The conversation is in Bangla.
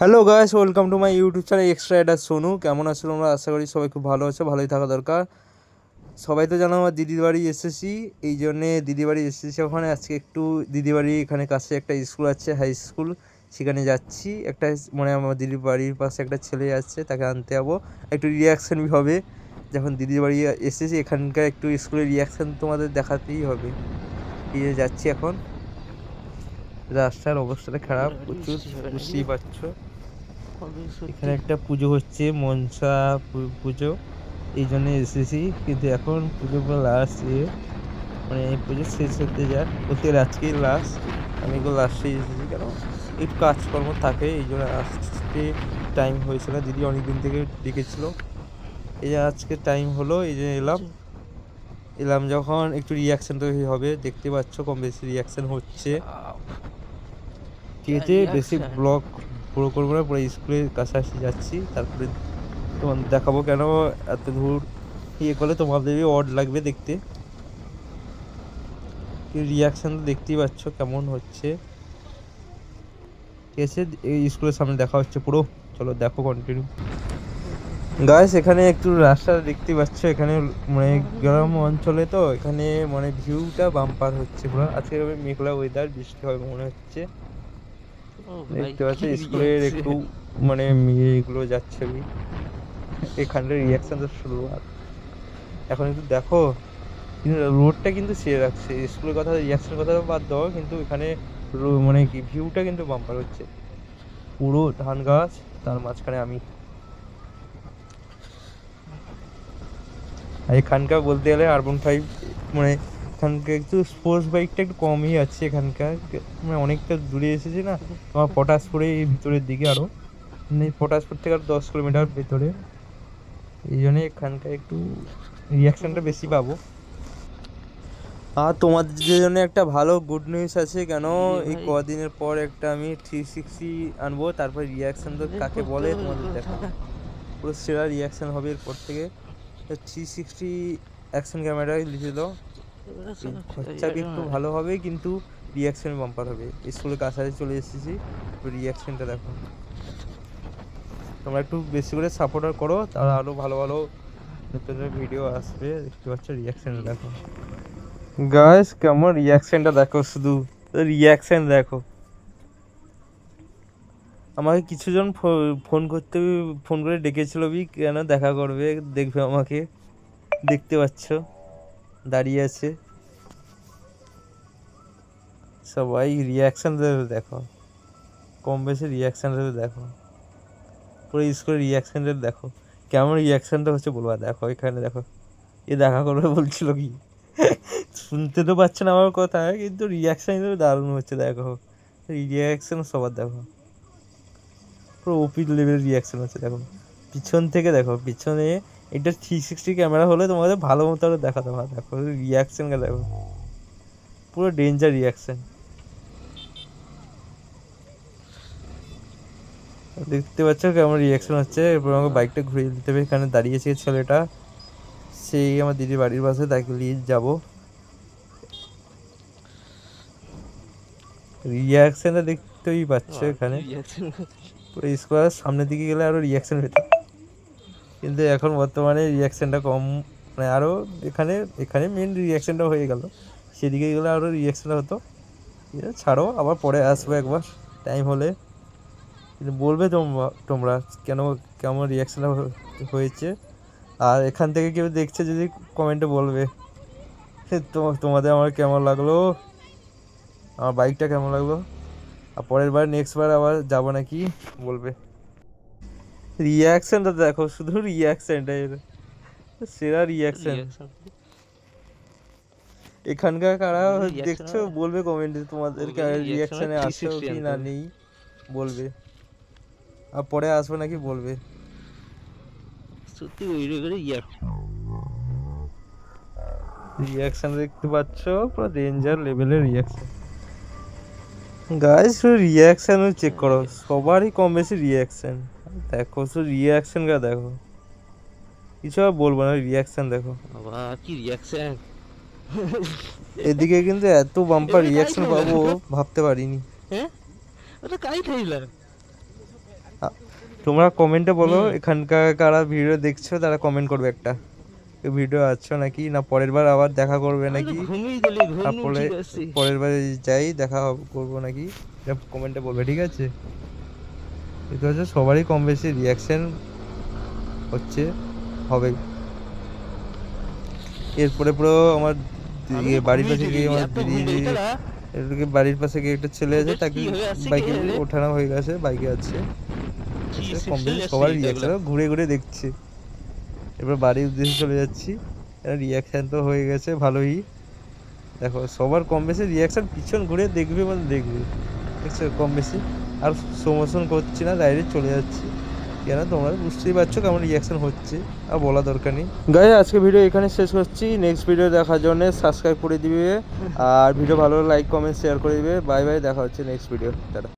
Hello guys, welcome to my YouTube channel extra rider Sonu. কেমন আছো তোমরা? আশা করি সবাই খুব ভালো আছে, ভালোই থাকা দরকার। সবাই তো জানো আমার দিদির বাড়ি এসেছি, এই জন্যে দিদির বাড়ি এসেছি। ওখানে আজকে একটু দিদির বাড়ি এখানে কাছে একটা স্কুল আছে, হাই স্কুল, সেখানে যাচ্ছি। একটা মানে আমার দিদির বাড়ির পাশে একটা ছেলে আছে, তাকে আনতে যাবো। একটু রিয়াকশান হবে যখন দিদির বাড়ি এসেছি। এখানকার একটু স্কুলের রিয়াকশান তোমাদের দেখাতেই হবে। এই যে যাচ্ছি এখন, রাস্তার অবস্থাটা খারাপ, প্রচুর বুঝতেই পারছো। এখানে একটা পুজো হচ্ছে, মনসা পুজো, এই জন্য এসেছি। কিন্তু এখন পুজো লাস্ট মানে এই পুজো শেষ হতে যায়, বলতে গেলে আজকেই লাস্ট। আমি এগুলো লাস্টে এসেছি, কেন একটু কাজকর্ম থাকে, এই জন্য আসতে টাইম হয়েছিল। দিদি অনেকদিন থেকে ডেকেছিল, এই যে আজকে টাইম হলো, এই যে এলাম যখন একটু রিয়াকশান তো হবে, দেখতে পাচ্ছ কম বেশি রিয়াকশান হচ্ছে। ঠিক আছে, বেশি ব্লগ পুরো করবো না, পুরো স্কুলের কাছাকাছি যাচ্ছি, তারপরে তোমাদের দেখাবো। কেন এত দূর করলে তোমাদেরই অড লাগবে দেখতে। রিয়াকশান তো দেখতেই পাচ্ছ কেমন হচ্ছে। ঠিক আছে, এই স্কুলের সামনে দেখা হচ্ছে পুরো। চলো দেখো, কন্টিনিউ। গাইস, এখানে একটু রাস্তা দেখতে পাচ্ছ, এখানে মানে গ্রাম অঞ্চলে তো এখানে মানে ভিউটা বাম্পার হচ্ছে পুরো। আজকে মেঘলা ওয়েদার, বৃষ্টি হবে মনে হচ্ছে। দেখতে পাচ্ছ স্কুলের একটু মানে মেয়েগুলো যাচ্ছে, এখানটার রিয়াকশান তো শুরুয়াত। এখন একটু দেখো, কিন্তু রোডটা কিন্তু সেরে রাখছে। স্কুলের কথা, রিয়াকশনের কথা বাদ দাও, কিন্তু এখানে মানে কি ভিউটা কিন্তু বাম্পার হচ্ছে। পুরো ধান গাছ, তার মাঝখানে আমি। আর এখানকার বলতে গেলে R15, মানে এখানকার একটু স্পোর্টস বাইকটা একটু কমই আছে এখানকার, মানে অনেকটা দূরে এসেছে না তোমার পটাশপুরে, এই ভিতরের দিকে আরও, মানে পটাশপুর থেকে আরও 10 কিলোমিটার ভেতরে। এই জন্যে এখানকার একটু রিয়াকশানটা বেশি পাবো। আর তোমাদের জন্য একটা ভালো গুড নিউজ আছে। কেন এই কদিনের পর একটা আমি 360 আনবো, তারপর রিয়াকশান তো কাকে বলে তোমাদের দেখাবো। পুরো সেরা রিয়াকশান হবে এরপর থেকে। 360 অ্যাকশন ক্যামেরা লিখেছিল, খরচা একটু ভালো হবে, কিন্তু রিয়াকশান বাম্পার হবে। স্কুলের কাছাকাছি চলে এসেছি, রিয়াকশানটা দেখো। তোমরা একটু বেশি করে সাপোর্ট করো, তারা আরও ভালো ভালো নতুন ভিডিও আসবে। দেখতে পাচ্ছ, রিয়াকশানটা দেখো গাইস, কেমন রিয়াকশনটা দেখো, শুধু রিয়াকশন দেখো। আমাকে কিছুজন ফোন করে ডেকেছিল, কেন দেখা করবে, দেখবে আমাকে। দেখতে পাচ্ছ দাঁড়িয়ে আছে সবাই, রিয়াকশন দেবে দেখো, কম বেশি রিয়াকশন দেবে দেখো। পুরো স্কুলের রিয়াকশন দেখো, কেমন রিয়াকশনটা হচ্ছে বলবা। দেখো এখানে দেখো, এ দেখা করবে বলছিল কি, শুনতে তো পাচ্ছেন আমার কথা, কিন্তু রিয়াকশন দারুণ হচ্ছে। দেখো রিয়াকশন সবার, দেখো পুরো ওপি লেভেলের রিয়াকশন হচ্ছে। দেখো পিছন থেকে, দেখো পিছনে এটা 360 ক্যামেরা হলে তোমাদের ভালো মতো আরো দেখাতে পারো। দেখো রিয়াকশনটা দেখো, পুরো ডেঞ্জার রিয়াকশন। দেখতে পাচ্ছ কেমন রিয়াকশন হচ্ছে। এরপর আমাকে বাইকটা ঘুরিয়ে দিতে হবে। এখানে দাঁড়িয়েছে ছেলেটা, সেই আমার দিদির বাড়ির পাশে, তাকে নিয়ে যাবো। রিয়াকশনটা দেখতেই পাচ্ছ এখানে, পুরো স্কোয়ার সামনের দিকে গেলে আরো রিয়াকশন পেত, কিন্তু এখন বর্তমানে রিয়াকশনটা কম। মানে আরও এখানে এখানে মেন রিয়াকশনটা হয়ে গেল, সেদিকে গেলে আরও রিয়াকশনটা হতো। ছাড়ো, আবার পরে আসবো একবার টাইম হলে, কিন্তু বলবে তোমরা কেন কেমন রিয়াকশনটা হয়েছে। আর এখান থেকে কেউ দেখছে যদি কমেন্টে বলবে তোমাদের আমার কেমন লাগলো, আমার বাইকটা কেমন লাগলো। আর পরের বার নেক্সট বার আবার যাবো নাকি বলবে। রিয়াকশনটা দেখো, শুধু রিয়াকশনটা সেরা রিয়াকশন। এখানকার কারা দেখছো বলবে কমেন্টে, তোমাদের রিয়াকশনে আসছো কি না নেই বলবে, আর পরে আসবে নাকি বলবে। সত্যি রিয়াকশন দেখতে পাচ্ছ, পুরো ডেঞ্জার লেভেলের রিয়াকশন। গাইস রিয়াকশন চেক করো, সবারই কম বেশি রিয়াকশন দেখো, শুধু রিয়াকশন দেখো, কিছু আর বলবো না, রিয়াকশন দেখো। বাবা কি রিয়াকশন, এদিকে কিন্তু এত বাম্পার রিয়াকশন পাবো ভাবতে পারিনি। হ্যাঁ, ওটা কাই খাইলা তোমরা কমেন্টে বলো এখানকার কারা ভিডিও দেখছো, তারা কমেন্ট করবে একটা ভিডিও আছো নাকি, না পরের বার আবার দেখা করবে নাকি, তারপরে পরের বার যাই দেখা করবো নাকি, এটা কমেন্টে বলবে, ঠিক আছে? এটা হচ্ছে সবারই কম বেশি রিয়াকশন হচ্ছে, হবে। এরপরে পুরো আমার বাড়ির পাশে গিয়ে আমার দিদি বাড়ির পাশে গিয়ে একটা ছেলে আছে, তাকে বাইকে ওঠানো হয়ে গেছে, বাইকে আছে, কম বেশি সবার রিয়াকশন ঘুরে ঘুরে দেখছে। এবার বাড়ির উদ্দেশ্যে চলে যাচ্ছি, রিয়াকশান তো হয়ে গেছে ভালোই। দেখো সবার কম বেশি রিয়াকশান, পিছন ঘুরে দেখবে মানে দেখবে, দেখছো কম বেশি। আর সমোশন করছি না, ডাইরেক্ট চলে যাচ্ছি, কেন তোমরা বুঝতেই পারছো কেমন রিয়াকশান হচ্ছে, আর বলা দরকার নেই। গাইস আজকে ভিডিও এখানে শেষ করছি, নেক্সট ভিডিও দেখার জন্য সাবস্ক্রাইব করে দিবে, আর ভিডিও ভালো লাইক কমেন্ট শেয়ার করে দিবে। বাই বাই, দেখা হচ্ছে নেক্সট ভিডিও, টাটা।